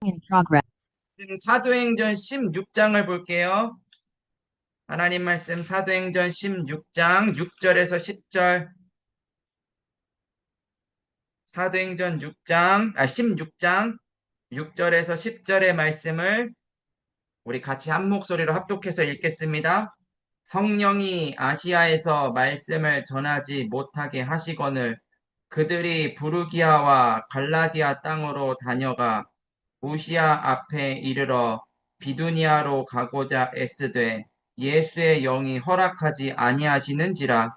In progress. 사도행전 16장을 볼게요. 하나님 말씀 사도행전 16장 6절에서 10절. 사도행전 16장 6절에서 10절의 말씀을 우리 같이 한 목소리로 합독해서 읽겠습니다. 성령이 아시아에서 말씀을 전하지 못하게 하시거늘 그들이 부르기아와 갈라디아 땅으로 다녀가 무시아 앞에 이르러 비두니아로 가고자 애쓰되 예수의 영이 허락하지 아니하시는지라.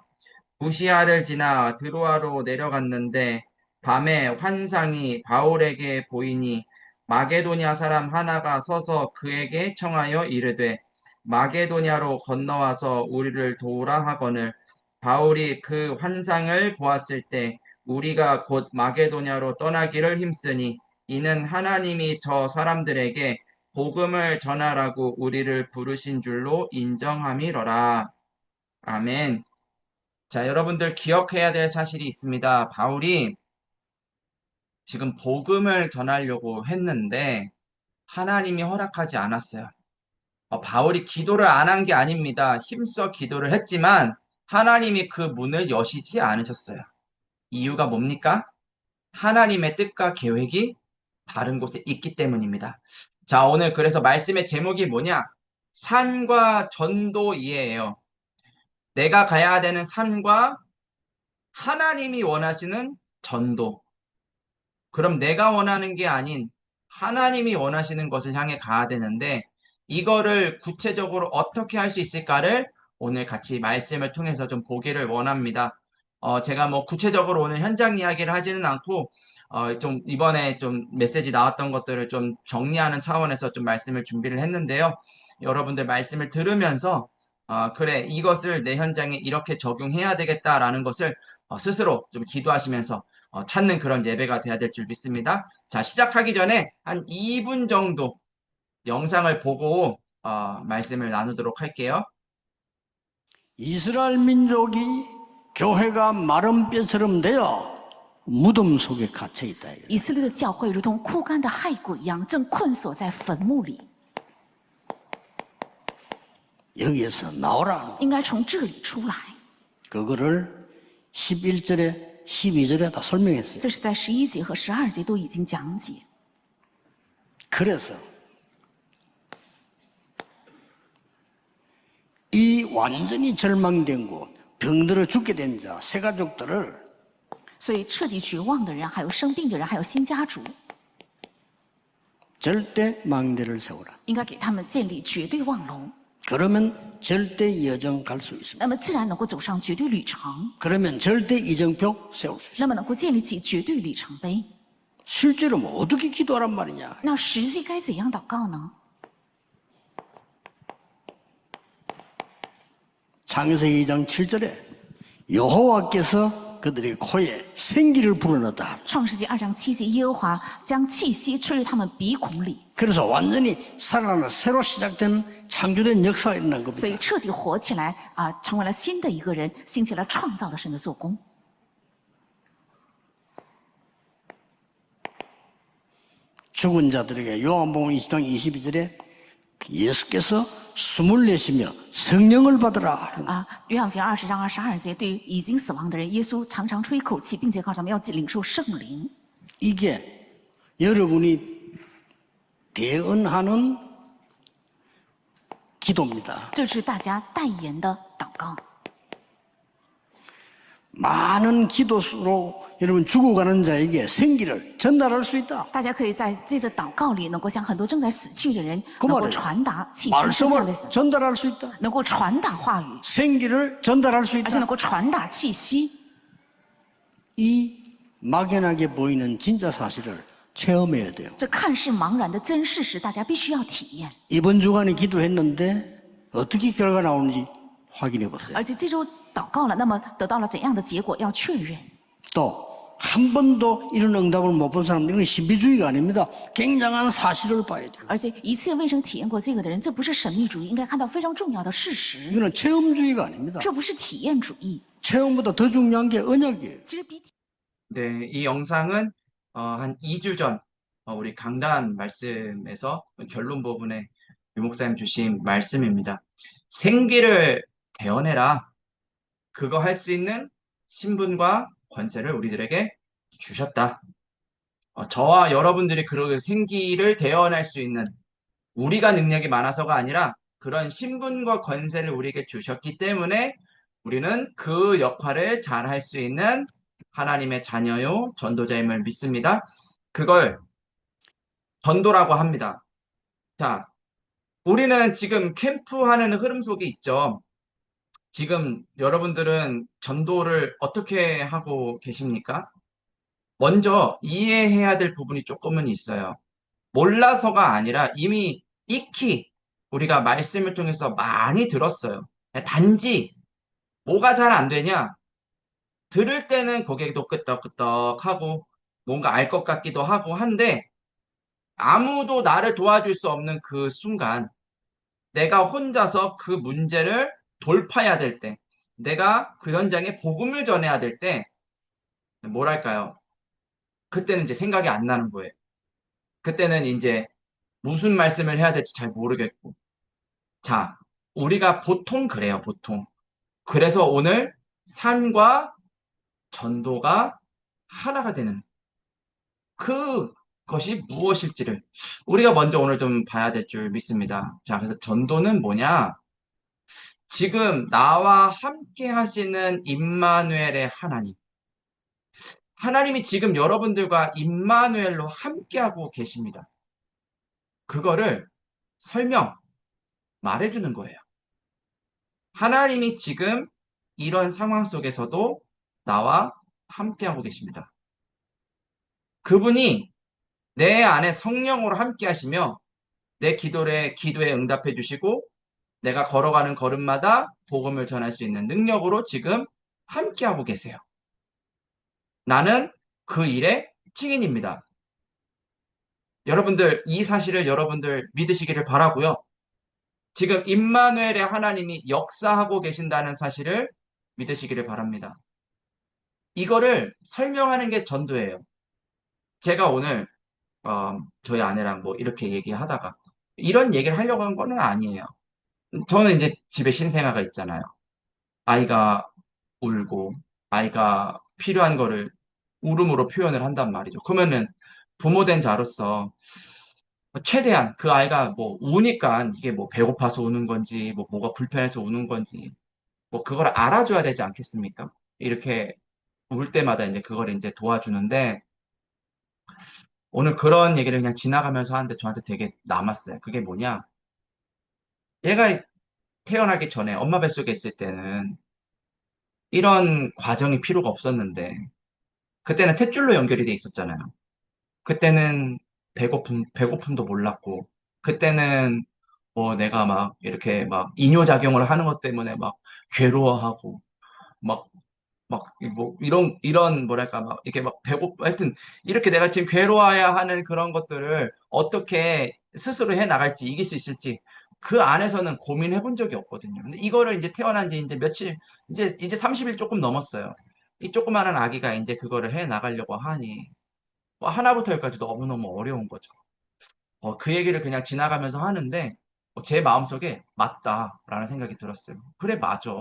무시아를 지나 드로아로 내려갔는데 밤에 환상이 바울에게 보이니 마게도냐 사람 하나가 서서 그에게 청하여 이르되 마게도냐로 건너와서 우리를 도우라 하거늘 바울이 그 환상을 보았을 때 우리가 곧 마게도냐로 떠나기를 힘쓰니 이는 하나님이 저 사람들에게 복음을 전하라고 우리를 부르신 줄로 인정함이로라. 아멘. 자, 여러분들 기억해야 될 사실이 있습니다. 바울이 지금 복음을 전하려고 했는데 하나님이 허락하지 않았어요. 바울이 기도를 안 한 게 아닙니다. 힘써 기도를 했지만 하나님이 그 문을 여시지 않으셨어요. 이유가 뭡니까? 하나님의 뜻과 계획이 다른 곳에 있기 때문입니다. 자, 오늘 그래서 말씀의 제목이 뭐냐? 산과 전도이에요. 내가 가야 되는 산과 하나님이 원하시는 전도. 그럼 내가 원하는 게 아닌 하나님이 원하시는 것을 향해 가야 되는데 이거를 구체적으로 어떻게 할 수 있을까를 오늘 같이 말씀을 통해서 좀 보기를 원합니다. 제가 뭐 구체적으로 오늘 현장 이야기를 하지는 않고 좀 이번에 좀 메시지 나왔던 것들을 좀 정리하는 차원에서 좀 말씀을 준비를 했는데요. 여러분들 말씀을 들으면서 그래, 이것을 내 현장에 이렇게 적용해야 되겠다라는 것을 스스로 좀 기도하시면서 찾는 그런 예배가 돼야 될 줄 믿습니다. 자, 시작하기 전에 한 2분 정도 영상을 보고 말씀을 나누도록 할게요. 이스라엘 민족이 교회가 마른 뼈처럼 되어 무덤 속에 갇혀 있다. 以色列的教会如同枯干的骸骨一样，正困锁在坟墓里。 여기에서 나오라. 应该从这里出来。 그거를 11절에 12절에 다 설명했어요. 这是在11节和12节都已经讲解。 그래서 이 완전히 절망된 곳, 병들어 죽게 된 자, 새 가족들을 所以彻底绝望的人，还有生病的人，还有新家族， 절대 망대를 세우라. 应该给他们建立绝对望楼， 그러면 절대 여정 갈 수 있습니다. 那么自然能够走上绝对旅程， 그러면 절대 이정표 세울 수 있습니다. 那么能够建立起绝对里程碑。 실제로 뭐 어떻게 기도하란 말이냐? 那实际该怎样祷告呢？ 창세기 2장 7절에 여호와께서 그들의 코에 생기를 불어넣었다. 创世纪2章7节，耶和华将气息吹入他们鼻孔里， 그래서 완전히 살아나는 새로 시작된 창조된 역사가 일어난 所以 겁니다. 彻底活起来成为了新的一个人，兴起了创造的神的做工。 죽은 자들에게 요한복음 20장 22절에 예수께서 숨을 내쉬며 성령을 받으라. 约翰福音20章22节，对于已经死亡的人，耶稣常常吹一口气，并且告诉他们要领受圣灵。 이게 여러분이 대언하는 기도입니다. 这是大家代言的祷告。 많은 기도수로 여러분 죽어가는 자에게 생기를 전달할 수 있다. 大家可以在这个祷告里，能够向很多正在死去的人， 그 能够 말이에요. 传达气息生下 말씀을 的死， 전달할 수 있다. 能够传达话语， 생기를 전달할 수 而且能 있다. 够传达气息。 이 막연하게 보이는 진짜 사실을 체험해야 돼요. 这看似茫然的真事实，大家必须要体验。 이번 주간에 기도했는데 어떻게 결과 나오는지 확인해 보세요. 而且这周祷告了，那么得到了怎样的结果，要确认。 또 한 번도 이런 응답을 못 본 사람들은 신비주의가 아닙니다. 굉장한 사실을 봐야 돼요. 而且一次未曾体验过这个的人，这不是神秘主义，应该看到非常重要的事实。 이거는 체험주의가 아닙니다. 这不是体验主义， 체험보다 더 중요한 게 언약이에요. 其实比 네, 이 영상은 한 2주 전 우리 강단 말씀에서 결론 부분에 유 목사님 주신 말씀입니다. 생기를 대언해라. 그거 할 수 있는 신분과 권세를 우리들에게 주셨다. 저와 여러분들이 그 생기를 대언할 수 있는 우리가 능력이 많아서가 아니라 그런 신분과 권세를 우리에게 주셨기 때문에 우리는 그 역할을 잘 할 수 있는 하나님의 자녀요, 전도자임을 믿습니다. 그걸 전도라고 합니다. 자, 우리는 지금 캠프하는 흐름 속에 있죠. 지금 여러분들은 전도를 어떻게 하고 계십니까? 먼저 이해해야 될 부분이 조금은 있어요. 몰라서가 아니라 이미 익히 우리가 말씀을 통해서 많이 들었어요. 단지 뭐가 잘 안 되냐? 들을 때는 고개도 끄덕끄덕하고 뭔가 알 것 같기도 하고 한데 아무도 나를 도와줄 수 없는 그 순간 내가 혼자서 그 문제를 돌파해야 될 때, 내가 그 현장에 복음을 전해야 될 때, 뭐랄까요? 그때는 이제 생각이 안 나는 거예요. 그때는 이제 무슨 말씀을 해야 될지 잘 모르겠고. 자, 우리가 보통 그래요, 보통. 그래서 오늘 삶과 전도가 하나가 되는 그것이 무엇일지를 우리가 먼저 오늘 좀 봐야 될 줄 믿습니다. 자, 그래서 전도는 뭐냐? 지금 나와 함께 하시는 임마누엘의 하나님. 하나님이 지금 여러분들과 임마누엘로 함께하고 계십니다. 그거를 설명, 말해주는 거예요. 하나님이 지금 이런 상황 속에서도 나와 함께하고 계십니다. 그분이 내 안에 성령으로 함께하시며 내 기도에 응답해 주시고 내가 걸어가는 걸음마다 복음을 전할 수 있는 능력으로 지금 함께하고 계세요. 나는 그 일의 증인입니다. 여러분들 이 사실을 여러분들 믿으시기를 바라고요. 지금 임마누엘의 하나님이 역사하고 계신다는 사실을 믿으시기를 바랍니다. 이거를 설명하는 게 전도예요. 제가 오늘 저희 아내랑 뭐 이렇게 얘기하다가 이런 얘기를 하려고 한 거는 아니에요. 저는 이제 집에 신생아가 있잖아요. 아이가 울고 아이가 필요한 거를 울음으로 표현을 한단 말이죠. 그러면은 부모된 자로서 최대한 그 아이가 뭐 우니까 이게 뭐 배고파서 우는 건지 뭐 뭐가 불편해서 우는 건지 뭐 그걸 알아줘야 되지 않겠습니까? 이렇게 울 때마다 이제 그걸 이제 도와주는데 오늘 그런 얘기를 그냥 지나가면서 하는데 저한테 되게 남았어요. 그게 뭐냐? 얘가 태어나기 전에 엄마 뱃속에 있을 때는 이런 과정이 필요가 없었는데 그때는 탯줄로 연결이 돼 있었잖아요. 그때는 배고픔도 몰랐고 그때는 뭐 내가 막 이렇게 막 이뇨작용을 하는 것 때문에 막 괴로워하고 막 뭐 이런 뭐랄까 막 이렇게 막 하여튼 이렇게 내가 지금 괴로워야 하는 그런 것들을 어떻게 스스로 해 나갈지 이길 수 있을지 그 안에서는 고민해 본 적이 없거든요. 근데 이거를 이제 태어난 지 이제 며칠 이제 30일 조금 넘었어요. 이 조그마한 아기가 이제 그거를 해 나가려고 하니 뭐 하나부터 열까지 너무너무 어려운 거죠. 그 얘기를 그냥 지나가면서 하는데 제 마음속에 맞다라는 생각이 들었어요. 그래 맞아.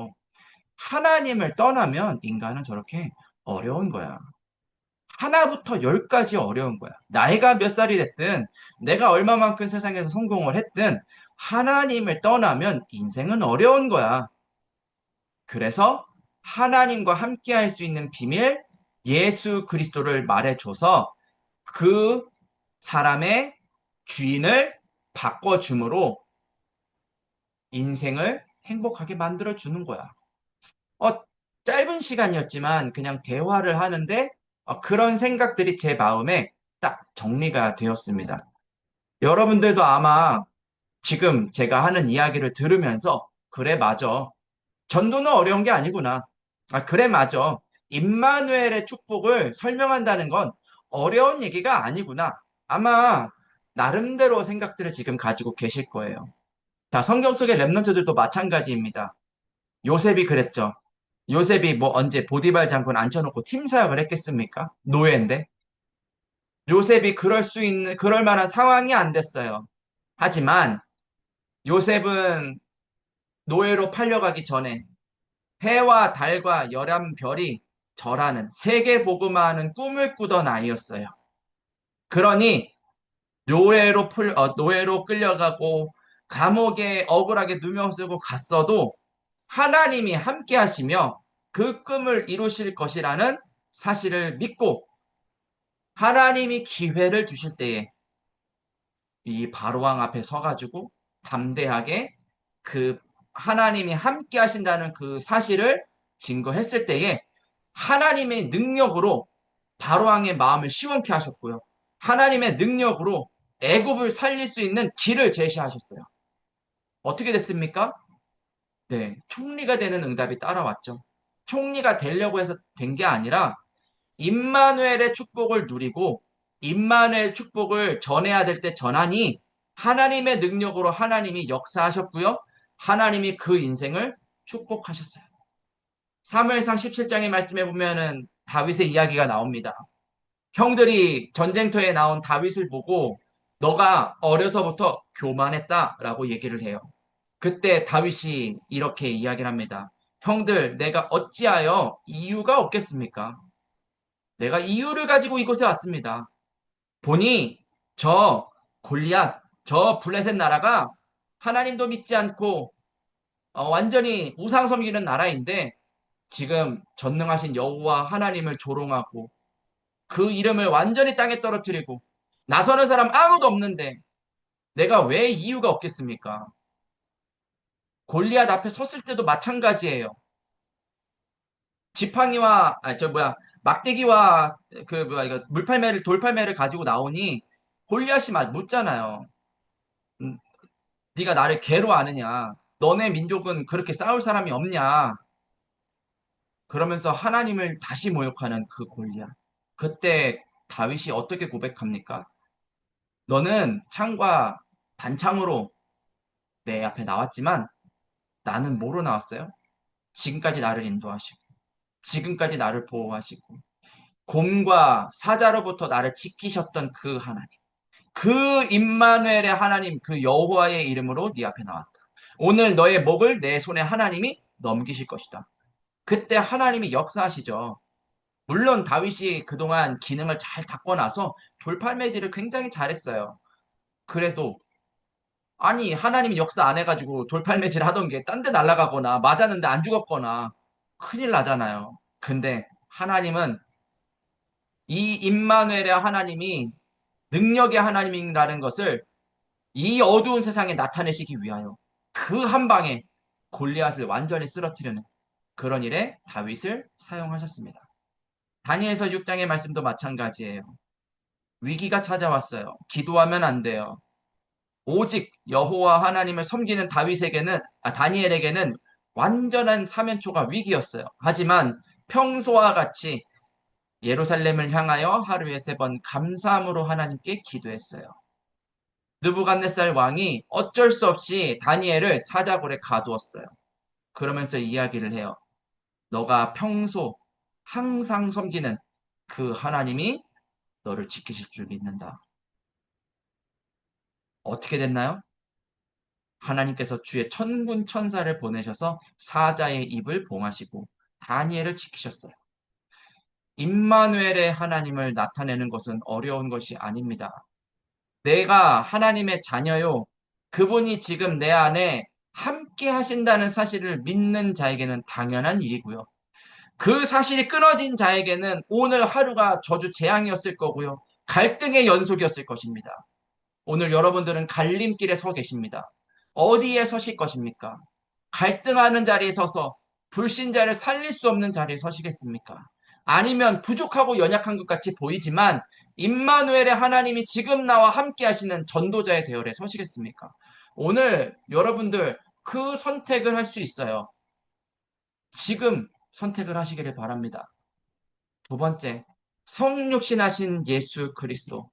하나님을 떠나면 인간은 저렇게 어려운 거야. 하나부터 열까지 어려운 거야. 나이가 몇 살이 됐든, 내가 얼마만큼 세상에서 성공을 했든, 하나님을 떠나면 인생은 어려운 거야. 그래서 하나님과 함께 할 수 있는 비밀, 예수 그리스도를 말해줘서 그 사람의 주인을 바꿔줌으로 인생을 행복하게 만들어주는 거야. 어, 짧은 시간이었지만 그냥 대화를 하는데 그런 생각들이 제 마음에 딱 정리가 되었습니다. 여러분들도 아마 지금 제가 하는 이야기를 들으면서 그래 맞아. 전도는 어려운 게 아니구나. 아 그래 맞아. 임마누엘의 축복을 설명한다는 건 어려운 얘기가 아니구나. 아마 나름대로 생각들을 지금 가지고 계실 거예요. 자, 성경 속의 랩런트들도 마찬가지입니다. 요셉이 그랬죠. 요셉이 뭐 언제 보디발 장군 앉혀놓고 팀 사역을 했겠습니까? 노예인데. 요셉이 그럴 만한 상황이 안 됐어요. 하지만 요셉은 노예로 팔려가기 전에 해와 달과 열한 별이 절하는 세계 복음화하는 꿈을 꾸던 아이였어요. 그러니 노예로 끌려가고 감옥에 억울하게 누명 쓰고 갔어도 하나님이 함께 하시며 그 꿈을 이루실 것이라는 사실을 믿고 하나님이 기회를 주실 때에 이 바로왕 앞에 서가지고 담대하게 그 하나님이 함께 하신다는 그 사실을 증거했을 때에 하나님의 능력으로 바로왕의 마음을 시원케 하셨고요. 하나님의 능력으로 애굽을 살릴 수 있는 길을 제시하셨어요. 어떻게 됐습니까? 네, 총리가 되는 응답이 따라왔죠. 총리가 되려고 해서 된 게 아니라 임마누엘의 축복을 누리고 임마누엘 축복을 전해야 될 때 전하니 하나님의 능력으로 하나님이 역사하셨고요. 하나님이 그 인생을 축복하셨어요. 사무엘상 17장의 말씀에 보면은 다윗의 이야기가 나옵니다. 형들이 전쟁터에 나온 다윗을 보고 너가 어려서부터 교만했다라고 얘기를 해요. 그때 다윗이 이렇게 이야기를 합니다. 형들, 내가 어찌하여 이유가 없겠습니까? 내가 이유를 가지고 이곳에 왔습니다. 보니 저 골리앗, 저 블레셋 나라가 하나님도 믿지 않고 완전히 우상 섬기는 나라인데 지금 전능하신 여호와 하나님을 조롱하고 그 이름을 완전히 땅에 떨어뜨리고 나서는 사람 아무도 없는데 내가 왜 이유가 없겠습니까? 골리앗 앞에 섰을 때도 마찬가지예요. 지팡이와 막대기와 이거 물팔매를 돌팔매를 가지고 나오니 골리앗이 묻잖아요. 음, 네가 나를 개로 아느냐? 너네 민족은 그렇게 싸울 사람이 없냐? 그러면서 하나님을 다시 모욕하는 그 골리앗. 그때 다윗이 어떻게 고백합니까? 너는 창과 단창으로 내 앞에 나왔지만 나는 뭐로 나왔어요? 지금까지 나를 인도하시고 지금까지 나를 보호하시고 곰과 사자로부터 나를 지키셨던 그 하나님. 그 임마누엘의 하나님, 그 여호와의 이름으로 네 앞에 나왔다. 오늘 너의 목을 내 손에 하나님이 넘기실 것이다. 그때 하나님이 역사하시죠. 물론 다윗이 그동안 기능을 잘 닦고 나서 돌팔매질을 굉장히 잘했어요. 그래도 아니 하나님이 역사 안 해가지고 돌팔매질 하던 게 딴 데 날아가거나 맞았는데 안 죽었거나 큰일 나잖아요. 근데 하나님은 이 임마누엘의 하나님이 능력의 하나님이라는 것을 이 어두운 세상에 나타내시기 위하여 그 한 방에 골리앗을 완전히 쓰러뜨리는 그런 일에 다윗을 사용하셨습니다. 다니엘서 6장의 말씀도 마찬가지예요. 위기가 찾아왔어요. 기도하면 안 돼요. 오직 여호와 하나님을 섬기는 다니엘에게는 완전한 사면초가 위기였어요. 하지만 평소와 같이 예루살렘을 향하여 하루에 3번 감사함으로 하나님께 기도했어요. 느부갓네살 왕이 어쩔 수 없이 다니엘을 사자굴에 가두었어요. 그러면서 이야기를 해요. 너가 평소 항상 섬기는 그 하나님이 너를 지키실 줄 믿는다. 어떻게 됐나요? 하나님께서 주의 천군 천사를 보내셔서 사자의 입을 봉하시고 다니엘을 지키셨어요. 임마누엘의 하나님을 나타내는 것은 어려운 것이 아닙니다. 내가 하나님의 자녀요. 그분이 지금 내 안에 함께 하신다는 사실을 믿는 자에게는 당연한 일이고요. 그 사실이 끊어진 자에게는 오늘 하루가 저주 재앙이었을 거고요. 갈등의 연속이었을 것입니다. 오늘 여러분들은 갈림길에 서 계십니다. 어디에 서실 것입니까? 갈등하는 자리에 서서 불신자를 살릴 수 없는 자리에 서시겠습니까? 아니면 부족하고 연약한 것 같이 보이지만 임마누엘의 하나님이 지금 나와 함께 하시는 전도자의 대열에 서시겠습니까? 오늘 여러분들 그 선택을 할 수 있어요. 지금 선택을 하시기를 바랍니다. 두 번째, 성육신하신 예수 그리스도.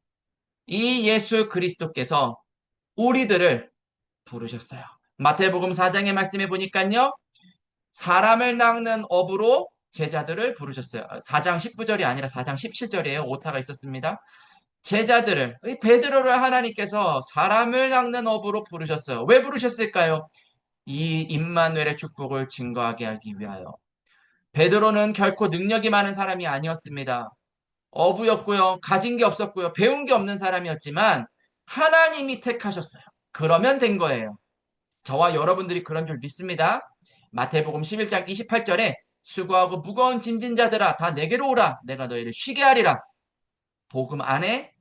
이 예수 그리스도께서 우리들을 부르셨어요. 마태복음 4장의 말씀에 보니까요. 사람을 낚는 업으로 제자들을 부르셨어요. 4장 19절이 아니라 4장 17절이에요. 오타가 있었습니다. 제자들을, 이 베드로를 하나님께서 사람을 낚는 어부로 부르셨어요. 왜 부르셨을까요? 이 임마누엘의 축복을 증거하게 하기 위하여. 베드로는 결코 능력이 많은 사람이 아니었습니다. 어부였고요. 가진 게 없었고요. 배운 게 없는 사람이었지만 하나님이 택하셨어요. 그러면 된 거예요. 저와 여러분들이 그런 줄 믿습니다. 마태복음 11장 28절에 수고하고 무거운 짐진 자들아 다 내게로 오라. 내가 너희를 쉬게 하리라. 복음 안에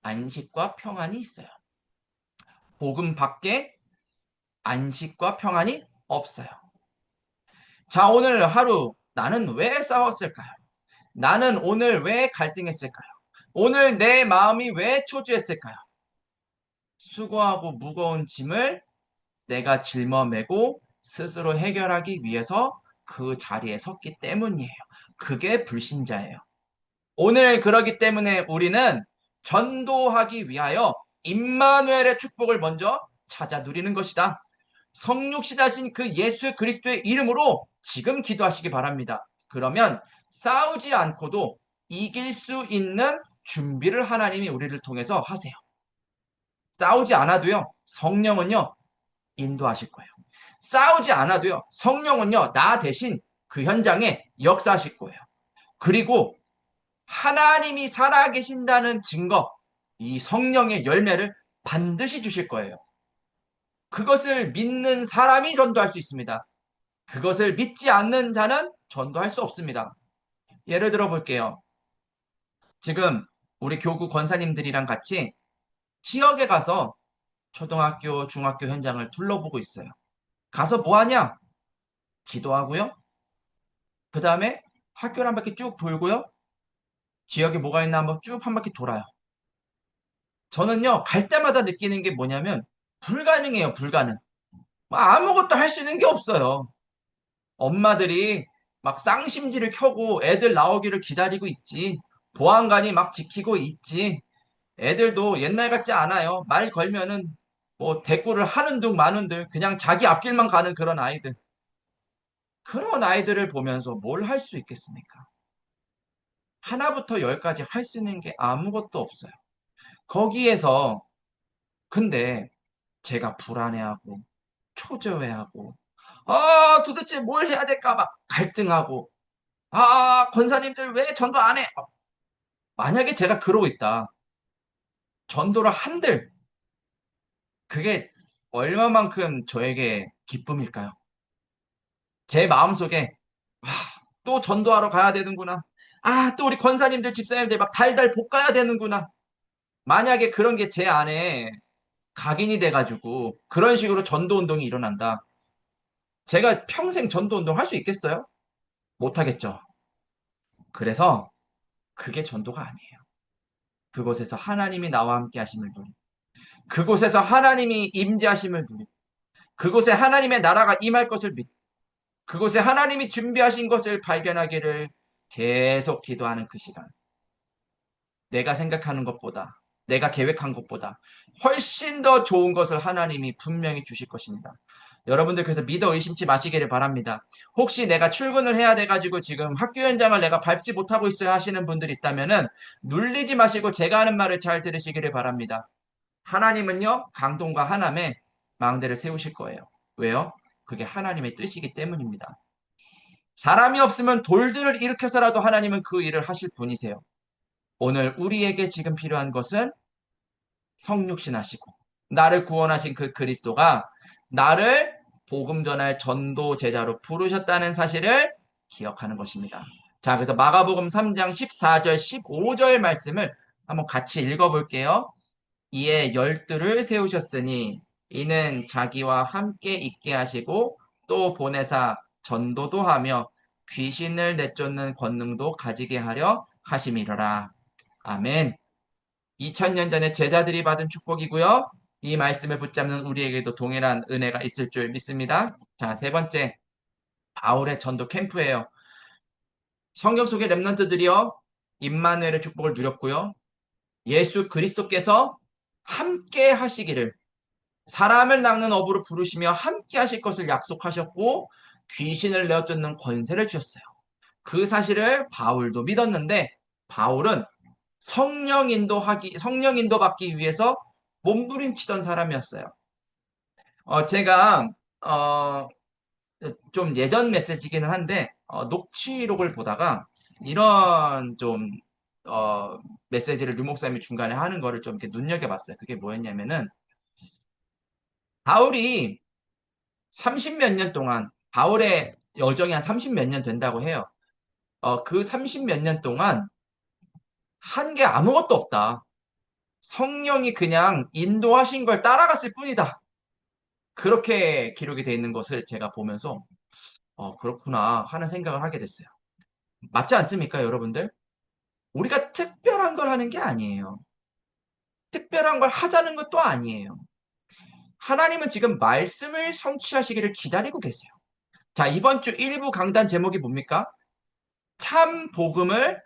안식과 평안이 있어요. 복음 밖에 안식과 평안이 없어요. 자, 오늘 하루 나는 왜 싸웠을까요? 나는 오늘 왜 갈등했을까요? 오늘 내 마음이 왜 초조했을까요? 수고하고 무거운 짐을 내가 짊어매고 스스로 해결하기 위해서 그 자리에 섰기 때문이에요. 그게 불신자예요. 오늘 그러기 때문에 우리는 전도하기 위하여 임마누엘의 축복을 먼저 찾아 누리는 것이다. 성육신하신 그 예수 그리스도의 이름으로 지금 기도하시기 바랍니다. 그러면 싸우지 않고도 이길 수 있는 준비를 하나님이 우리를 통해서 하세요. 싸우지 않아도요, 성령은요, 인도하실 거예요. 싸우지 않아도요, 성령은요, 나 대신 그 현장에 역사하실 거예요. 그리고 하나님이 살아계신다는 증거, 이 성령의 열매를 반드시 주실 거예요. 그것을 믿는 사람이 전도할 수 있습니다. 그것을 믿지 않는 자는 전도할 수 없습니다. 예를 들어 볼게요. 지금 우리 교구 권사님들이랑 같이 지역에 가서 초등학교, 중학교 현장을 둘러보고 있어요. 가서 뭐 하냐? 기도하고요. 그 다음에 학교를 한 바퀴 쭉 돌고요. 지역에 뭐가 있나 한번 쭉 한 바퀴 돌아요. 저는요, 갈 때마다 느끼는 게 뭐냐면 불가능해요, 불가능. 아무것도 할 수 있는 게 없어요. 엄마들이 막 쌍심지를 켜고 애들 나오기를 기다리고 있지. 보안관이 막 지키고 있지. 애들도 옛날 같지 않아요. 말 걸면은 뭐 대꾸를 하는 둥 마는 둥 그냥 자기 앞길만 가는 그런 아이들. 그런 아이들을 보면서 뭘 할 수 있겠습니까? 하나부터 열까지 할 수 있는 게 아무것도 없어요. 거기에서 근데 제가 불안해하고 초조해하고 도대체 뭘 해야 될까 막 갈등하고 권사님들 왜 전도 안 해? 만약에 제가 그러고 있다. 전도를 한들 그게 얼마만큼 저에게 기쁨일까요? 제 마음속에 또 전도하러 가야 되는구나. 또 우리 권사님들 집사님들 막 달달 볶아야 되는구나. 만약에 그런 게 제 안에 각인이 돼가지고 그런 식으로 전도 운동이 일어난다. 제가 평생 전도 운동 할 수 있겠어요? 못하겠죠. 그래서 그게 전도가 아니에요. 그곳에서 하나님이 나와 함께 하심을 누리고 그곳에서 하나님이 임재하심을 누리고 그곳에 하나님의 나라가 임할 것을 믿고 그곳에 하나님이 준비하신 것을 발견하기를 계속 기도하는 그 시간. 내가 생각하는 것보다 내가 계획한 것보다 훨씬 더 좋은 것을 하나님이 분명히 주실 것입니다. 여러분들 그래서 믿어 의심치 마시기를 바랍니다. 혹시 내가 출근을 해야 돼가지고 지금 학교 현장을 내가 밟지 못하고 있어야 하시는 분들이 있다면은 눌리지 마시고 제가 하는 말을 잘 들으시기를 바랍니다. 하나님은요 강동과 하남에 망대를 세우실 거예요. 왜요? 그게 하나님의 뜻이기 때문입니다. 사람이 없으면 돌들을 일으켜서라도 하나님은 그 일을 하실 분이세요. 오늘 우리에게 지금 필요한 것은 성육신하시고 나를 구원하신 그 그리스도가 나를 복음 전할 전도 제자로 부르셨다는 사실을 기억하는 것입니다. 자, 그래서 마가복음 3장 14절 15절 말씀을 한번 같이 읽어볼게요. 이에 열두를 세우셨으니 이는 자기와 함께 있게 하시고 또 보내사 전도도 하며 귀신을 내쫓는 권능도 가지게 하려 하심이로라. 아멘. 2000년 전에 제자들이 받은 축복이고요. 이 말씀을 붙잡는 우리에게도 동일한 은혜가 있을 줄 믿습니다. 자, 세 번째, 바울의 전도 캠프예요. 성경 속의 렘넌트들이요, 임마누엘의 축복을 누렸고요. 예수 그리스도께서 함께 하시기를 사람을 낚는 어부로 부르시며 함께 하실 것을 약속하셨고 귀신을 내어쫓는 권세를 주셨어요. 그 사실을 바울도 믿었는데 바울은 성령 인도받기 위해서 몸부림치던 사람이었어요. 제가 어, 좀 예전 메시지기는 한데 녹취록을 보다가 이런 좀 메시지를 류 목사님이 중간에 하는 거를 좀 이렇게 눈여겨봤어요. 그게 뭐였냐면은 바울이 30 몇 년 동안 바울의 여정이 한 30 몇 년 된다고 해요. 그 30 몇 년 동안 한 게 아무것도 없다. 성령이 그냥 인도하신 걸 따라갔을 뿐이다. 그렇게 기록이 되어 있는 것을 제가 보면서 그렇구나 하는 생각을 하게 됐어요. 맞지 않습니까, 여러분들? 우리가 특별한 걸 하는 게 아니에요. 특별한 걸 하자는 것도 아니에요. 하나님은 지금 말씀을 성취하시기를 기다리고 계세요. 자, 이번 주 1부 강단 제목이 뭡니까? 참 복음을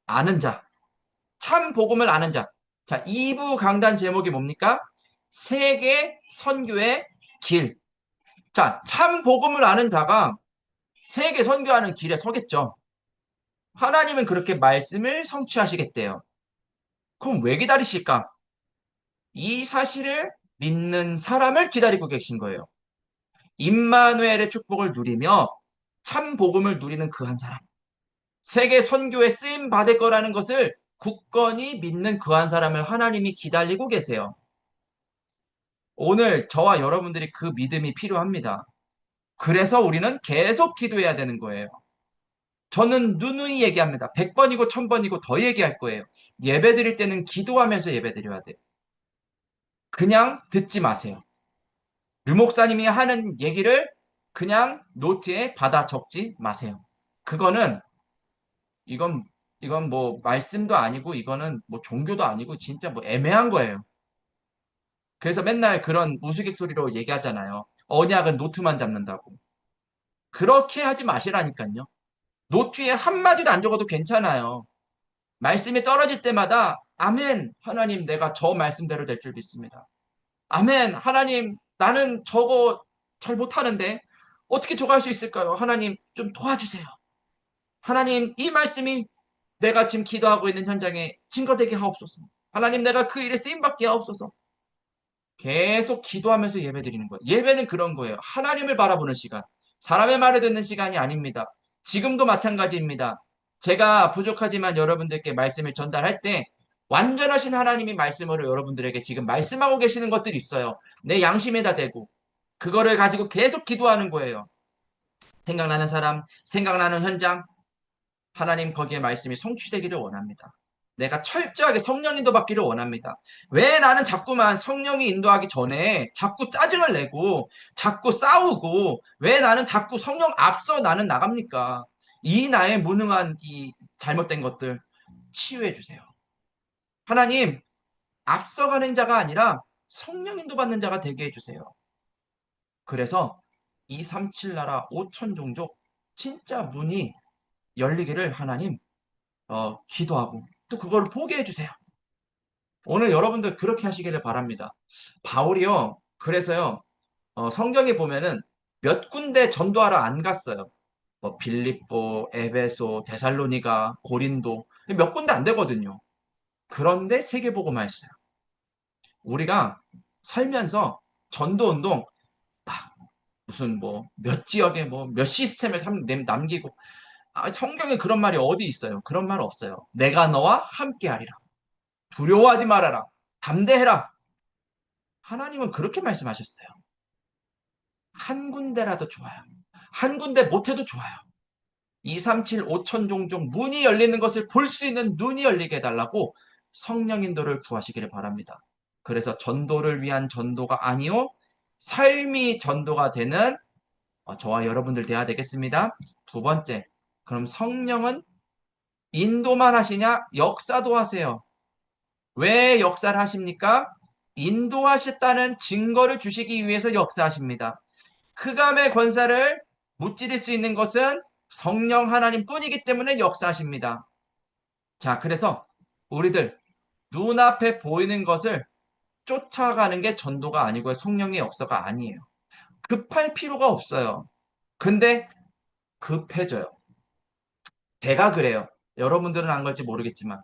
아는 자. 참 복음을 아는 자. 자, 2부 강단 제목이 뭡니까? 세계 선교의 길. 자, 참 복음을 아는 자가 세계 선교하는 길에 서겠죠. 하나님은 그렇게 말씀을 성취하시겠대요. 그럼 왜 기다리실까? 이 사실을 믿는 사람을 기다리고 계신 거예요. 임마누엘의 축복을 누리며 참 복음을 누리는 그 한 사람. 세계 선교에 쓰임 받을 거라는 것을 굳건히 믿는 그 한 사람을 하나님이 기다리고 계세요. 오늘 저와 여러분들이 그 믿음이 필요합니다. 그래서 우리는 계속 기도해야 되는 거예요. 저는 누누이 얘기합니다. 100번이고 1000번이고 더 얘기할 거예요. 예배 드릴 때는 기도하면서 예배 드려야 돼요. 그냥 듣지 마세요. 류 목사님이 하는 얘기를 그냥 노트에 받아 적지 마세요. 그거는 이건 이건 뭐 말씀도 아니고 이거는 뭐 종교도 아니고 진짜 뭐 애매한 거예요. 그래서 맨날 그런 우스갯소리로 얘기하잖아요. 언약은 노트만 잡는다고. 그렇게 하지 마시라니까요. 노트에 한마디도 안 적어도 괜찮아요. 말씀이 떨어질 때마다 아멘, 하나님 내가 저 말씀대로 될 줄 믿습니다. 아멘, 하나님 나는 저거 잘 못하는데 어떻게 저거 할 수 있을까요? 하나님 좀 도와주세요. 하나님 이 말씀이 내가 지금 기도하고 있는 현장에 증거되게 하옵소서. 하나님 내가 그 일에 쓰임받게 하옵소서. 계속 기도하면서 예배 드리는 거예요. 예배는 그런 거예요. 하나님을 바라보는 시간. 사람의 말을 듣는 시간이 아닙니다. 지금도 마찬가지입니다. 제가 부족하지만 여러분들께 말씀을 전달할 때 완전하신 하나님이 말씀으로 여러분들에게 지금 말씀하고 계시는 것들이 있어요. 내 양심에다 대고 그거를 가지고 계속 기도하는 거예요. 생각나는 사람, 생각나는 현장, 하나님 거기에 말씀이 성취되기를 원합니다. 내가 철저하게 성령 인도받기를 원합니다. 왜 나는 자꾸만 성령이 인도하기 전에 자꾸 짜증을 내고 자꾸 싸우고 왜 나는 자꾸 성령 앞서 나는 나갑니까? 이 나의 무능한 이 잘못된 것들 치유해 주세요. 하나님 앞서가는 자가 아니라 성령 인도받는 자가 되게 해주세요. 그래서 237 나라 5천 종족 진짜 문이 열리기를 하나님 기도하고 또 그걸 보게 해주세요. 오늘 여러분들 그렇게 하시기를 바랍니다. 바울이요. 그래서요. 성경에 보면은 몇 군데 전도하러 안 갔어요. 뭐 빌립보, 에베소, 데살로니가, 고린도 몇 군데 안 되거든요. 그런데 세계복음화 했어요. 우리가 살면서 전도운동 막 무슨 뭐 몇 지역에 뭐 몇 시스템을 남기고 성경에 그런 말이 어디 있어요? 그런 말 없어요. 내가 너와 함께하리라. 두려워하지 말아라. 담대해라. 하나님은 그렇게 말씀하셨어요. 한 군데라도 좋아요. 한 군데 못해도 좋아요. 237 5천 종족 문이 열리는 것을 볼 수 있는 눈이 열리게 해달라고 성령 인도를 구하시기를 바랍니다. 그래서 전도를 위한 전도가 아니요 삶이 전도가 되는 저와 여러분들 돼야 되겠습니다. 두 번째, 그럼 성령은 인도만 하시냐? 역사도 하세요. 왜 역사를 하십니까? 인도하셨다는 증거를 주시기 위해서 역사하십니다. 흑암의 권세를 무찌를 수 있는 것은 성령 하나님 뿐이기 때문에 역사하십니다. 자, 그래서 우리들 눈앞에 보이는 것을 쫓아가는 게 전도가 아니고요. 성령의 역사가 아니에요. 급할 필요가 없어요. 근데 급해져요. 제가 그래요. 여러분들은 안 걸지 모르겠지만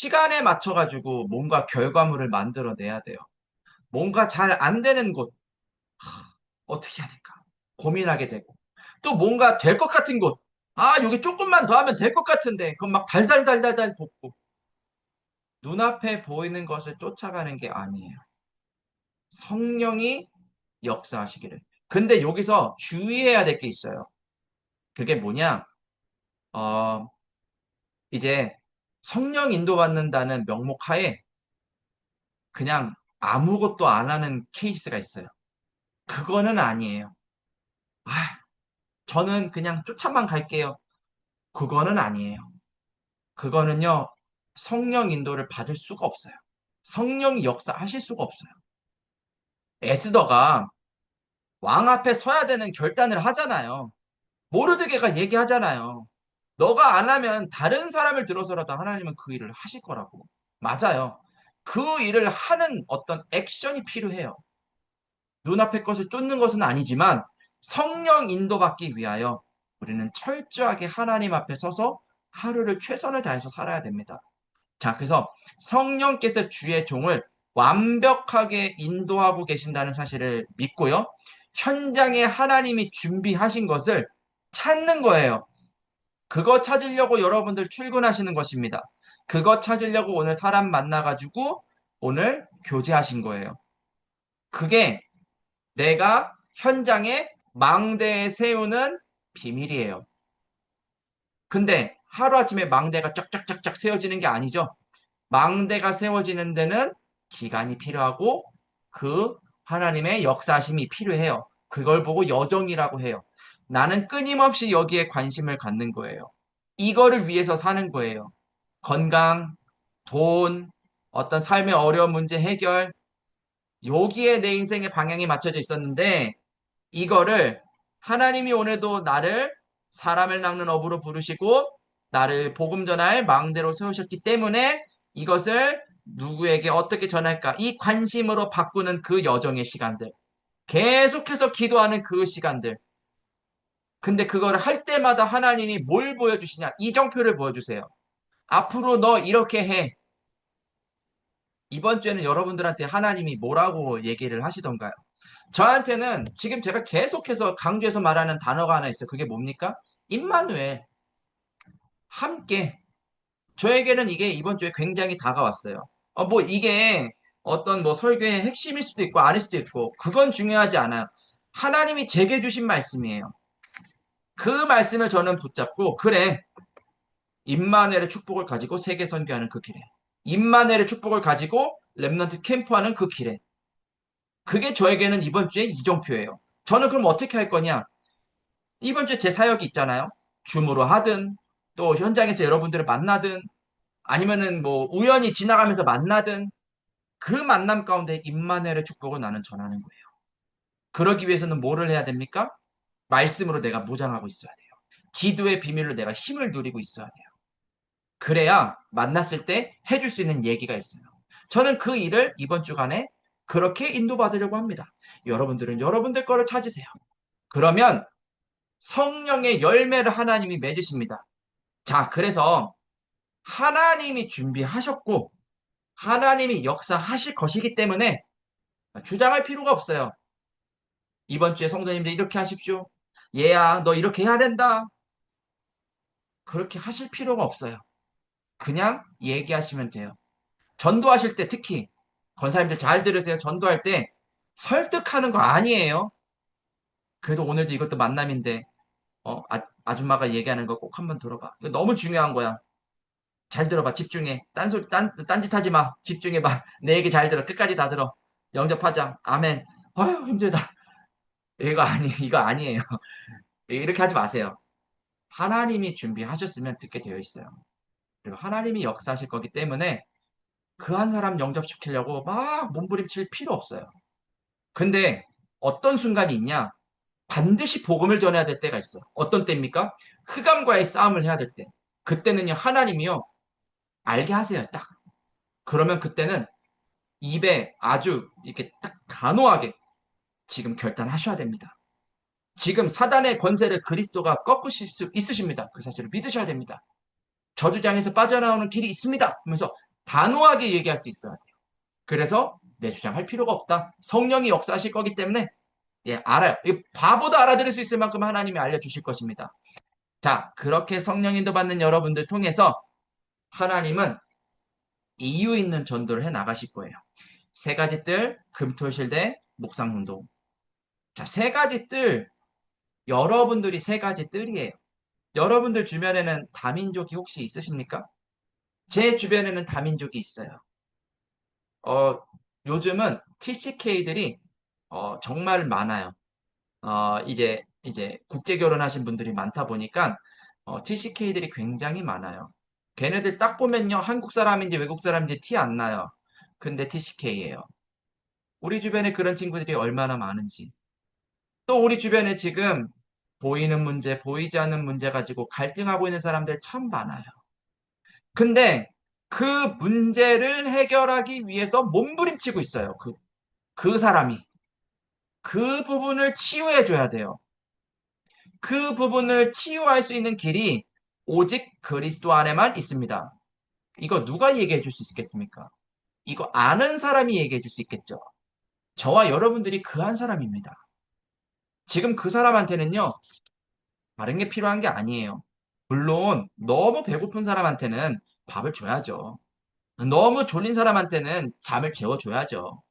시간에 맞춰가지고 뭔가 결과물을 만들어내야 돼요. 뭔가 잘 안 되는 곳, 어떻게 해야 될까? 고민하게 되고. 또 뭔가 될 것 같은 곳, 여기 조금만 더 하면 될 것 같은데, 그럼 막 달달달달달 볶고. 눈앞에 보이는 것을 쫓아가는 게 아니에요. 성령이 역사하시기를. 근데 여기서 주의해야 될 게 있어요. 그게 뭐냐? 어, 이제 성령 인도받는다는 명목하에 그냥 아무것도 안 하는 케이스가 있어요. 그거는 아니에요. 아, 저는 그냥 쫓아만 갈게요. 그거는 아니에요. 그거는요, 성령 인도를 받을 수가 없어요. 성령이 역사하실 수가 없어요. 에스더가 왕 앞에 서야 되는 결단을 하잖아요. 모르드게가 얘기하잖아요. 너가 안 하면 다른 사람을 들어서라도 하나님은 그 일을 하실 거라고. 맞아요. 그 일을 하는 어떤 액션이 필요해요. 눈앞의 것을 쫓는 것은 아니지만 성령 인도받기 위하여 우리는 철저하게 하나님 앞에 서서 하루를 최선을 다해서 살아야 됩니다. 자, 그래서 성령께서 주의 종을 완벽하게 인도하고 계신다는 사실을 믿고요. 현장에 하나님이 준비하신 것을 찾는 거예요. 그거 찾으려고 여러분들 출근하시는 것입니다. 그거 찾으려고 오늘 사람 만나가지고 오늘 교제하신 거예요. 그게 내가 현장에 망대에 세우는 비밀이에요. 근데 하루아침에 망대가 쫙쫙쫙쫙 세워지는 게 아니죠. 망대가 세워지는 데는 기간이 필요하고 그 하나님의 역사심이 필요해요. 그걸 보고 여정이라고 해요. 나는 끊임없이 여기에 관심을 갖는 거예요. 이거를 위해서 사는 거예요. 건강, 돈, 어떤 삶의 어려운 문제 해결, 여기에 내 인생의 방향이 맞춰져 있었는데 이거를 하나님이 오늘도 나를 사람을 낚는 어부로 부르시고 나를 복음 전할 망대로 세우셨기 때문에 이것을 누구에게 어떻게 전할까? 이 관심으로 바꾸는 그 여정의 시간들. 계속해서 기도하는 그 시간들. 근데 그거를 할 때마다 하나님이 뭘 보여주시냐? 이정표를 보여주세요. 앞으로 너 이렇게 해. 이번 주에는 여러분들한테 하나님이 뭐라고 얘기를 하시던가요? 저한테는 지금 제가 계속해서 강조해서 말하는 단어가 하나 있어요. 그게 뭡니까? 임마누엘. 함께. 저에게는 이게 이번 주에 굉장히 다가왔어요. 뭐 이게 어떤 뭐 설교의 핵심일 수도 있고 아닐 수도 있고 그건 중요하지 않아요. 하나님이 제게 주신 말씀이에요. 그 말씀을 저는 붙잡고 그래. 임마누엘의 축복을 가지고 세계 선교하는 그 길에. 임마누엘의 축복을 가지고 렘넌트 캠프하는 그 길에. 그게 저에게는 이번 주에 이정표예요. 저는 그럼 어떻게 할 거냐? 이번 주에 제 사역이 있잖아요. 줌으로 하든 또 현장에서 여러분들을 만나든 아니면은 뭐 우연히 지나가면서 만나든 그 만남 가운데 임마누엘의 축복을 나는 전하는 거예요. 그러기 위해서는 뭐를 해야 됩니까? 말씀으로 내가 무장하고 있어야 돼요. 기도의 비밀로 내가 힘을 누리고 있어야 돼요. 그래야 만났을 때 해줄 수 있는 얘기가 있어요. 저는 그 일을 이번 주간에 그렇게 인도받으려고 합니다. 여러분들은 여러분들 거를 찾으세요. 그러면 성령의 열매를 하나님이 맺으십니다. 자, 그래서 하나님이 준비하셨고 하나님이 역사하실 것이기 때문에 주장할 필요가 없어요. 이번 주에 성도님들 이렇게 하십시오. 얘야, 너 이렇게 해야 된다. 그렇게 하실 필요가 없어요. 그냥 얘기하시면 돼요. 전도하실 때 특히 권사님들 잘 들으세요. 전도할 때 설득하는 거 아니에요. 그래도 오늘도 이것도 만남인데 아줌마가 얘기하는 거 꼭 한번 들어봐. 이거 너무 중요한 거야. 잘 들어봐. 집중해. 딴짓 하지 마. 집중해봐. 내 얘기 잘 들어. 끝까지 다 들어. 영접하자. 아멘. 아유, 힘들다. 이거 아니에요. 이렇게 하지 마세요. 하나님이 준비하셨으면 듣게 되어 있어요. 그리고 하나님이 역사하실 거기 때문에 그 한 사람 영접시키려고 막 몸부림칠 필요 없어요. 근데 어떤 순간이 있냐? 반드시 복음을 전해야 될 때가 있어. 어떤 때입니까? 흑암과의 싸움을 해야 될 때. 그때는요, 하나님이요, 알게 하세요, 딱. 그러면 그때는 입에 아주 이렇게 딱 단호하게 지금 결단하셔야 됩니다. 지금 사단의 권세를 그리스도가 꺾으실 수 있으십니다. 그 사실을 믿으셔야 됩니다. 저주장에서 빠져나오는 길이 있습니다. 하면서 단호하게 얘기할 수 있어야 돼요. 그래서 내 주장할 필요가 없다. 성령이 역사하실 거기 때문에 예, 알아요. 바보도 알아들을 수 있을 만큼 하나님이 알려주실 것입니다. 자, 그렇게 성령 인도 받는 여러분들 통해서 하나님은 이유 있는 전도를 해 나가실 거예요. 세 가지 뜰, 금토실대, 목상운동. 자, 세 가지 뜰, 여러분들이 세 가지 뜰이에요. 여러분들 주변에는 다민족이 혹시 있으십니까? 제 주변에는 다민족이 있어요. 어, 요즘은 TCK들이 정말 많아요. 이제 국제 결혼하신 분들이 많다 보니까 TCK들이 굉장히 많아요. 걔네들 딱 보면요, 한국 사람인지 외국 사람인지 티 안 나요. 근데 TCK예요. 우리 주변에 그런 친구들이 얼마나 많은지. 또 우리 주변에 지금 보이는 문제, 보이지 않는 문제 가지고 갈등하고 있는 사람들 참 많아요. 근데 그 문제를 해결하기 위해서 몸부림치고 있어요. 그 사람이. 그 부분을 치유해 줘야 돼요. 그 부분을 치유할 수 있는 길이 오직 그리스도 안에만 있습니다. 이거 누가 얘기해 줄 수 있겠습니까? 이거 아는 사람이 얘기해 줄 수 있겠죠. 저와 여러분들이 그 한 사람입니다. 지금 그 사람한테는요, 다른 게 필요한 게 아니에요. 물론, 너무 배고픈 사람한테는 밥을 줘야죠. 너무 졸린 사람한테는 잠을 재워줘야죠.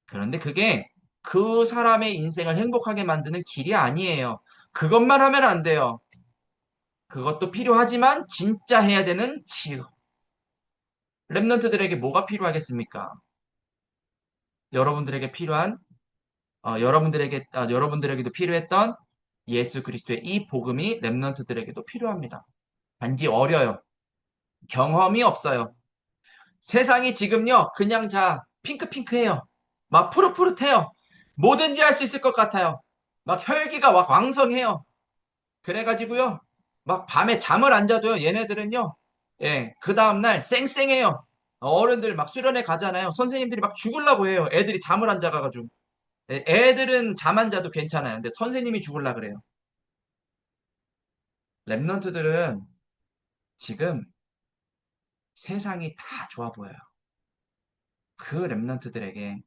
그런데 그게 그 사람의 인생을 행복하게 만드는 길이 아니에요. 그것만 하면 안 돼요. 그것도 필요하지만 진짜 해야 되는 치유. 랩런트들에게 뭐가 필요하겠습니까? 여러분들에게 필요한 여러분들에게도 필요했던 예수 그리스도의 이 복음이 랩런트들에게도 필요합니다. 단지 어려요. 경험이 없어요. 세상이 지금요, 그냥 핑크핑크해요. 막 푸릇푸릇해요. 뭐든지 할 수 있을 것 같아요. 막 혈기가 막 왕성해요. 그래가지고요, 막 밤에 잠을 안 자도요, 얘네들은요, 예, 그 다음날 쌩쌩해요. 어른들 막 수련회 가잖아요. 선생님들이 막 죽으려고 해요. 애들이 잠을 안 자가지고. 애들은 잠 안 자도 괜찮아요. 근데 선생님이 죽으려 그래요. 랩런트들은 지금 세상이 다 좋아 보여요. 그 랩런트들에게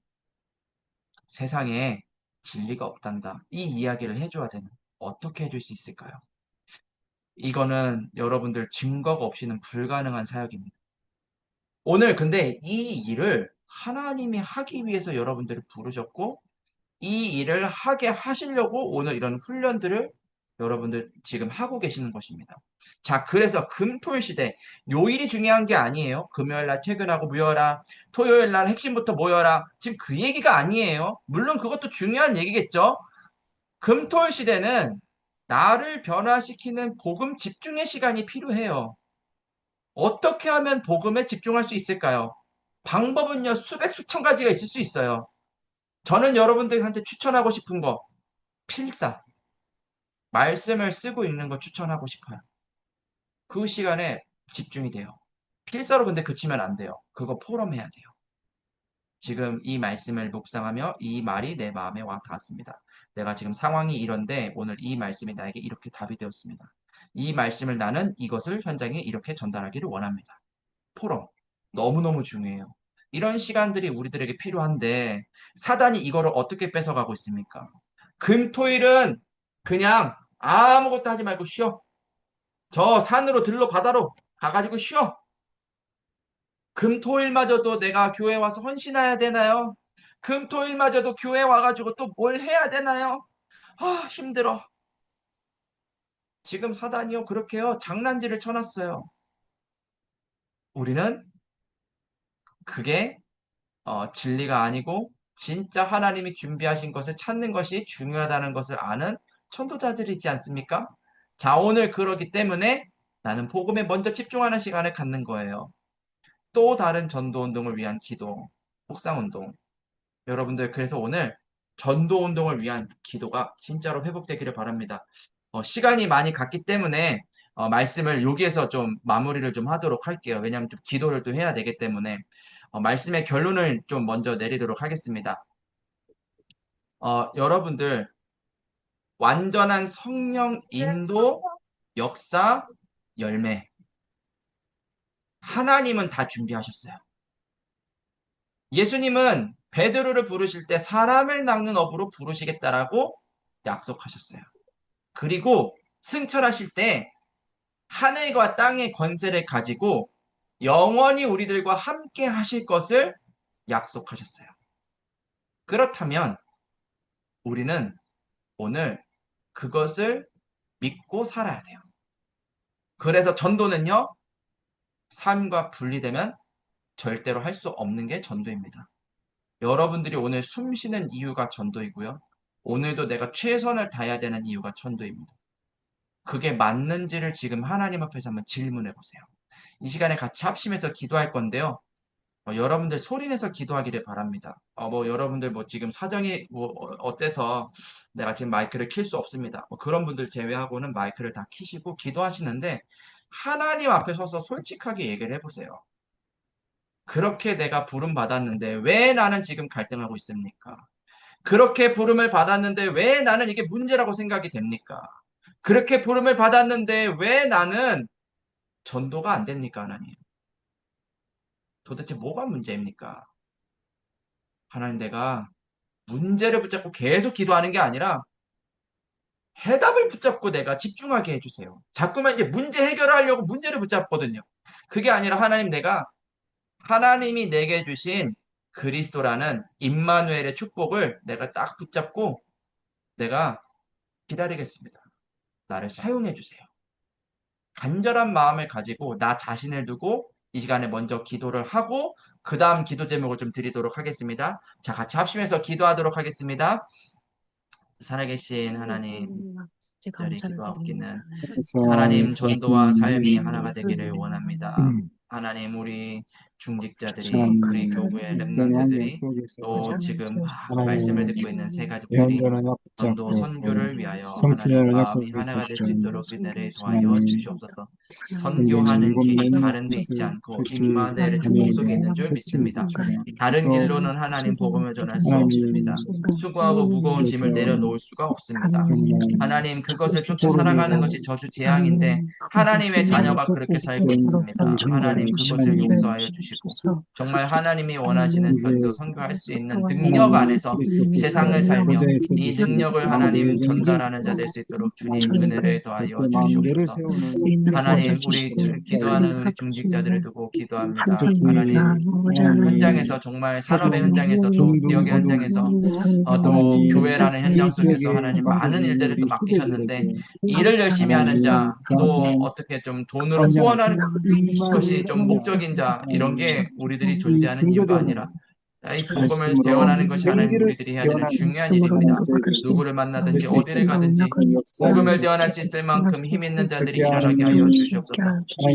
세상에 진리가 없단다. 이 이야기를 해줘야 되는. 어떻게 해줄 수 있을까요? 이거는 여러분들 증거가 없이는 불가능한 사역입니다. 오늘 근데 이 일을 하나님이 하기 위해서 여러분들을 부르셨고, 이 일을 하게 하시려고 오늘 이런 훈련들을 여러분들 지금 하고 계시는 것입니다. 자, 그래서 금토일 시대, 요일이 중요한 게 아니에요. 금요일 날 퇴근하고 모여라. 토요일 날 핵심부터 모여라. 지금 그 얘기가 아니에요. 물론 그것도 중요한 얘기겠죠. 금토일 시대는 나를 변화시키는 복음 집중의 시간이 필요해요. 어떻게 하면 복음에 집중할 수 있을까요? 방법은요, 수백, 수천 가지가 있을 수 있어요. 저는 여러분들한테 추천하고 싶은 거, 필사. 말씀을 쓰고 읽는 거 추천하고 싶어요. 그 시간에 집중이 돼요. 필사로 근데 그치면 안 돼요. 그거 포럼해야 돼요. 지금 이 말씀을 묵상하며 이 말이 내 마음에 와 닿았습니다. 내가 지금 상황이 이런데 오늘 이 말씀이 나에게 이렇게 답이 되었습니다. 이 말씀을 나는 이것을 현장에 이렇게 전달하기를 원합니다. 포럼. 너무너무 중요해요. 이런 시간들이 우리들에게 필요한데 사단이 이거를 어떻게 뺏어가고 있습니까? 금토일은 그냥 아무것도 하지 말고 쉬어. 저 산으로 들로 바다로 가가지고 쉬어. 금토일마저도 내가 교회 와서 헌신해야 되나요? 금토일마저도 교회 와가지고 또 뭘 해야 되나요? 아, 힘들어. 지금 사단이요, 그렇게요, 장난질을 쳐놨어요. 우리는 그게 진리가 아니고 진짜 하나님이 준비하신 것을 찾는 것이 중요하다는 것을 아는 천도자들이지 않습니까? 자, 오늘 그러기 때문에 나는 복음에 먼저 집중하는 시간을 갖는 거예요. 또 다른 전도 운동을 위한 기도, 묵상 운동. 여러분들 그래서 오늘 전도 운동을 위한 기도가 진짜로 회복되기를 바랍니다. 시간이 많이 갔기 때문에 말씀을 여기에서 좀 마무리를 좀 하도록 할게요. 왜냐하면 좀 기도를 또 해야 되기 때문에 말씀의 결론을 좀 먼저 내리도록 하겠습니다. 여러분들 완전한 성령 인도, 역사, 열매 하나님은 다 준비하셨어요. 예수님은 베드로를 부르실 때 사람을 낚는 업으로 부르시겠다라고 약속하셨어요. 그리고 승천하실 때 하늘과 땅의 권세를 가지고 영원히 우리들과 함께 하실 것을 약속하셨어요. 그렇다면 우리는 오늘 그것을 믿고 살아야 돼요. 그래서 전도는요, 삶과 분리되면 절대로 할 수 없는 게 전도입니다. 여러분들이 오늘 숨 쉬는 이유가 전도이고요. 오늘도 내가 최선을 다해야 되는 이유가 전도입니다. 그게 맞는지를 지금 하나님 앞에서 한번 질문해 보세요. 이 시간에 같이 합심해서 기도할 건데요. 여러분들 소리내서 기도하기를 바랍니다. 여러분들 지금 사정이 어때서 내가 지금 마이크를 킬 수 없습니다. 그런 분들 제외하고는 마이크를 다 키시고 기도하시는데 하나님 앞에 서서 솔직하게 얘기를 해보세요. 그렇게 내가 부름 받았는데 왜 나는 지금 갈등하고 있습니까? 그렇게 부름을 받았는데 왜 나는 이게 문제라고 생각이 됩니까? 그렇게 부름을 받았는데 왜 나는 전도가 안 됩니까, 하나님? 도대체 뭐가 문제입니까? 하나님, 내가 문제를 붙잡고 계속 기도하는 게 아니라 해답을 붙잡고 내가 집중하게 해주세요. 자꾸만 이제 문제 해결을 하려고 문제를 붙잡거든요. 그게 아니라 하나님, 내가 하나님이 내게 주신 그리스도라는 임마누엘의 축복을 내가 딱 붙잡고 내가 기다리겠습니다. 나를 사용해 주세요. 간절한 마음을 가지고 나 자신을 두고 이 시간에 먼저 기도를 하고 그 다음 기도 제목을 좀 드리도록 하겠습니다. 자, 같이 합심해서 기도하도록 하겠습니다. 살아계신 하나님, 자리 기도하옵기는 하나님 전도와 삶이 하나가 되기를 원합니다. 하나님 우리 중직자들이 우리 교구의 렘넌트들이 또 지금 말씀을 듣고 있는 세 가족들이 전도 선교를 위하여 하나님 마음이 하나가 될 수 있도록 그들을 도와여 주시옵소서. 선교하는 길이 다른 데 있지 않고 임마누엘의 축복 속에 있는 줄 믿습니다. 다른 길로는 하나님 복음을 전할 수 없습니다. 수고하고 무거운 짐을 내려놓을 수가 없습니다. 하나님 그것을 쫓아 살아가는 것이 저주 재앙인데 하나님의 자녀가 그렇게 살고 있습니다. 하나님 그것을 용서하여 주시고 정말 하나님이 원하시는 전도 선교할 수 있는 능력 안에서 세상을 살며 이 능력을 하나님 전달하는 자 될 수 있도록 주님 은혜를 더하여 주시옵소서. 하나님 우리 기도하는 우리 중직자들을 두고 기도합니다. 하나님 현장에서 정말 산업의 현장에서 또 지역의 현장에서 또 교회라는 현장 속에서 하나님 많은 일들을 또 맡기셨는데 일을 열심히 하는 자, 또 어떻게 좀 돈으로 후원하는 것이 좀 목적인 자, 이런 게 우리들이 존재하는 이유가 아니라 이 복음을 대원하는 것이 하나님 우리들이 해야 되는 중요한 일입니다. 누구를 만나든지 어디를 가든지 복음을 대원할 수 있을 만큼 힘 있는 자들이 일어나게 하여 주시옵소서.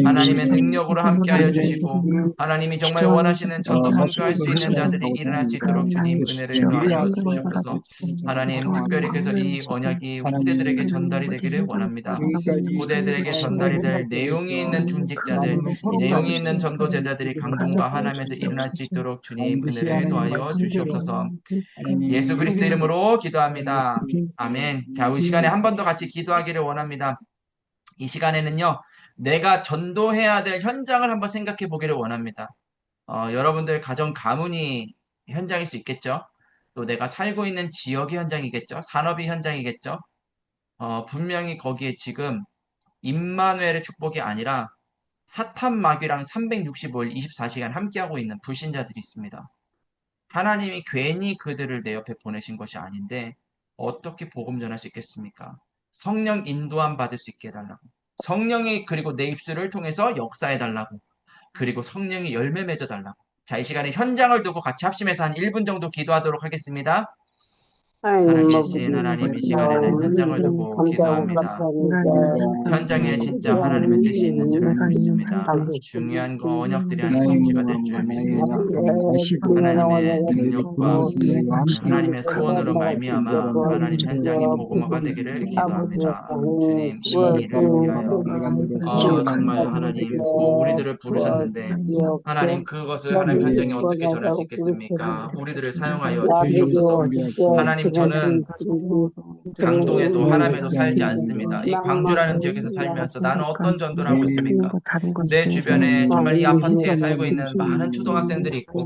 하나님의 능력으로 함께 하여 주시고 하나님이 정말 원하시는 전도 선교할 수 있는 자들이 일어날 수 있도록 주님 은혜를 더하여 주시옵소서. 하나님 특별히 그래서 이 언약이 후대들에게 전달이 되기를 원합니다. 후대들에게 전달이 될 내용이 있는 중직자들, 내용이 있는 전도 제자들이 강동과 하나님에서 일어날 수 있도록 주님 은혜를 도하여 주시옵소서. 예수 그리스도 이름으로 기도합니다. 아멘. 자, 이 시간에 한 번 더 같이 기도하기를 원합니다. 이 시간에는요, 내가 전도해야 될 현장을 한번 생각해 보기를 원합니다. 여러분들 가정 가문이 현장일 수 있겠죠. 또 내가 살고 있는 지역이 현장이겠죠. 산업이 현장이겠죠. 분명히 거기에 지금 임마누엘의 축복이 아니라 사탄 마귀랑 365일 24시간 함께하고 있는 불신자들이 있습니다. 하나님이 괜히 그들을 내 옆에 보내신 것이 아닌데 어떻게 복음 전할 수 있겠습니까? 성령 인도함 받을 수 있게 해달라고. 성령이 그리고 내 입술을 통해서 역사해달라고. 그리고 성령이 열매 맺어달라고. 자, 이 시간에 현장을 두고 같이 합심해서 한 1분 정도 기도하도록 하겠습니다. 살아계신 하나님, 이 시간에는 현장을 두고 기도합니다. 현장에 진짜 하나님의 뜻이 있는 줄 알고 믿습니다. 중요한 거 언약들이 하나님 성취가 될 줄 믿습니다. 하나님의 능력과 하나님의 소원으로 말미암아 하나님 현장이 복음화가 되기를 기도합니다. 주님 이 일을 위하여 정말 하나님 우리들을 부르셨는데 하나님 그것을 하나님 현장에 어떻게 전할 수 있겠습니까? 우리들을 사용하여 주시옵소서. 하나님 저는 강도에도 하남에도 살지 않습니다. 이 광주라는 지역에서 살면서 나는 어떤 전도를 하고 있습니까? 내 주변에 정말 이 아파트에 살고 있는 많은 초등학생들이 있고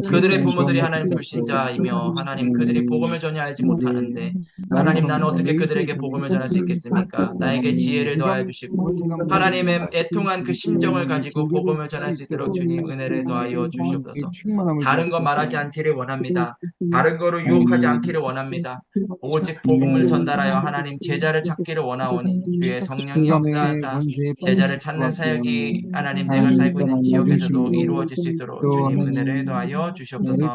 그들의 부모들이 하나님 불신자이며 하나님 그들이 복음을 전혀 알지 못하는데 하나님 나는 어떻게 그들에게 복음을 전할 수 있겠습니까? 나에게 지혜를 더하여 주시고 하나님의 애통한 그 심정을 가지고 복음을 전할 수 있도록 주님 은혜를 더하여 주시옵소서. 다른 거 말하지 않기를 원합니다. 다른 거로 유혹하지 않기를 원합니다. 오직 복음을 전달하여 하나님 제자를 찾기를 원하오니 주의 성령이 역사하사 제자를 찾는 사역이 하나님 내가 살고 있는 지역에서도 이루어질 수 있도록 주님 은혜를 더하여 주시옵소서.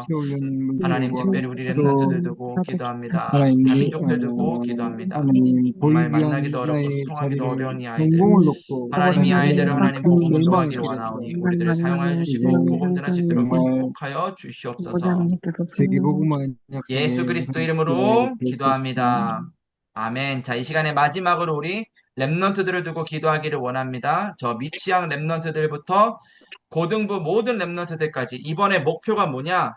하나님 특별히 우리 렘넌트들 두고 기도합니다. 다민족들 두고 기도합니다. 정말 만나기도 어렵고 소통하기도 어려운 이 아이들 하나님 이 아이들을 하나님 복음을 도하기를 원하오니 우리들을 사용하여 주시고 복음 전할 수 있도록 축복하여 주시옵소서. 예수 그리스도 이름으로 기도합니다. 아멘. 자, 이 시간에 마지막으로 우리 렘넌트들을 두고 기도하기를 원합니다. 저 미취학 렘넌트들부터 고등부 모든 렘넌트들까지 이번에 목표가 뭐냐?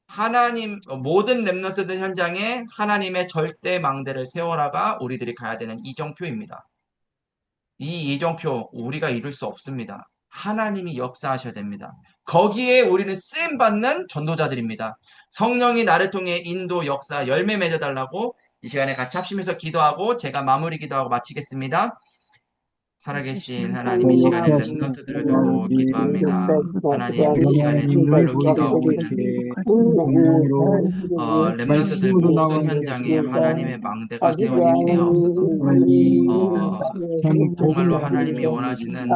하나님 모든 렘넌트들 현장에 하나님의 절대 망대를 세워라가 우리들이 가야 되는 이정표입니다. 이 이정표 우리가 이룰 수 없습니다. 하나님이 역사하셔야 됩니다. 거기에 우리는 쓰임받는 전도자들입니다. 성령이 나를 통해 인도, 역사, 열매 맺어달라고 이 시간에 같이 합심해서 기도하고 제가 마무리 기도하고 마치겠습니다. 살아계신 하나님 이 시간에 렘넌트들을 두고 기도합니다. 하나님 이 시간에 정말로 기도하고 있는 렘넌트들 모든 현장에 하나님의 망대가 세워지게 하옵소서. 정말로 하나님이 원하시는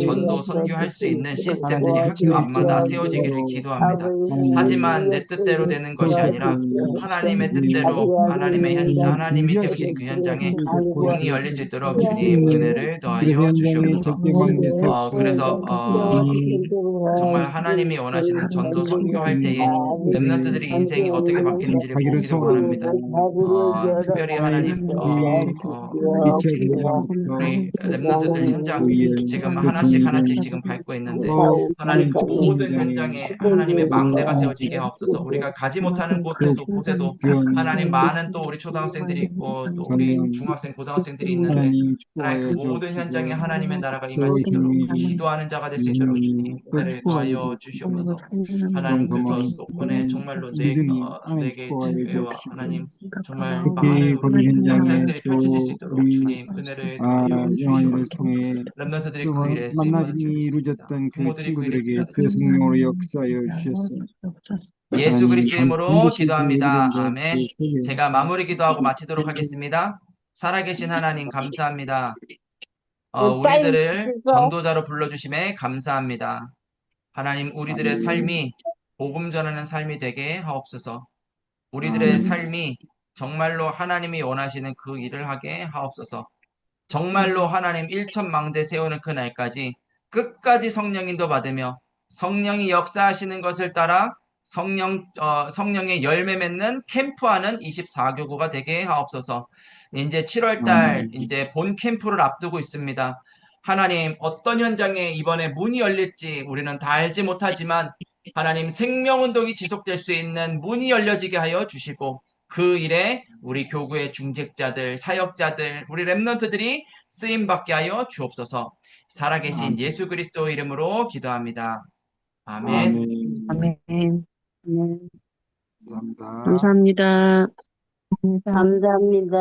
전도 선교할 수 있는 시스템들이 학교 앞마다 세워지기를 기도합니다. 하지만 내 뜻대로 되는 것이 아니라 하나님의 뜻대로 하나님이 세우신 그 현장에 문이 열릴 수 있도록 주님 은혜를 더하여 주시옵소서. 그래서 정말 하나님이 원하시는 전도 선교할 때에 렘넌트들이 인생이 어떻게 바뀌는지를 보기를 원합니다. 특별히 하나님 우리 렘넌트들 현장 지금 하나씩 지금 밟고 있는데 하나님 모든 현장에 하나님의 망대가 세워지게 하옵소서. 우리가 가지 못하는 곳에도 하나님 많은 또 우리 초등학생들이 있고 또 우리 중학생 고등학생들이 있는데 하나님 그 모든 현장에 하나님의 나라가 임할 수 있도록 기도하는 자가 될 수 있도록 주님 은혜를 더하여 주시옵소서. 하나님 그래서 수도권에 정말로 네 개의 집회와 하나님 정말 많은 우리 사역들이 펼쳐질 수 있도록 주님 은혜를 더하여 주시옵소서. 렘넌트들이 그 일에 쓰임받은 줄 믿습니다. 부모들이 그 일에 쓰임받은 예수 그리스도 이름으로 기도합니다. 아멘. 제가 마무리 기도하고 마치도록 하겠습니다. 살아계신 하나님 감사합니다. 우리들을 전도자로 불러주심에 감사합니다. 하나님 우리들의 삶이 복음 전하는 삶이 되게 하옵소서. 우리들의 삶이 정말로 하나님이 원하시는 그 일을 하게 하옵소서. 정말로 하나님 일천망대 세우는 그날까지 끝까지 성령 인도 받으며 성령이 역사하시는 것을 따라 성령의 열매 맺는 캠프하는 24교구가 되게 하옵소서. 이제 7월달 이제 본 캠프를 앞두고 있습니다. 하나님 어떤 현장에 이번에 문이 열릴지 우리는 다 알지 못하지만 하나님 생명운동이 지속될 수 있는 문이 열려지게 하여 주시고 그 일에 우리 교구의 중직자들, 사역자들, 우리 렘넌트들이 쓰임받게 하여 주옵소서. 살아계신 예수 그리스도 이름으로 기도합니다. 아멘. 아멘. 감사합니다. 감사합니다.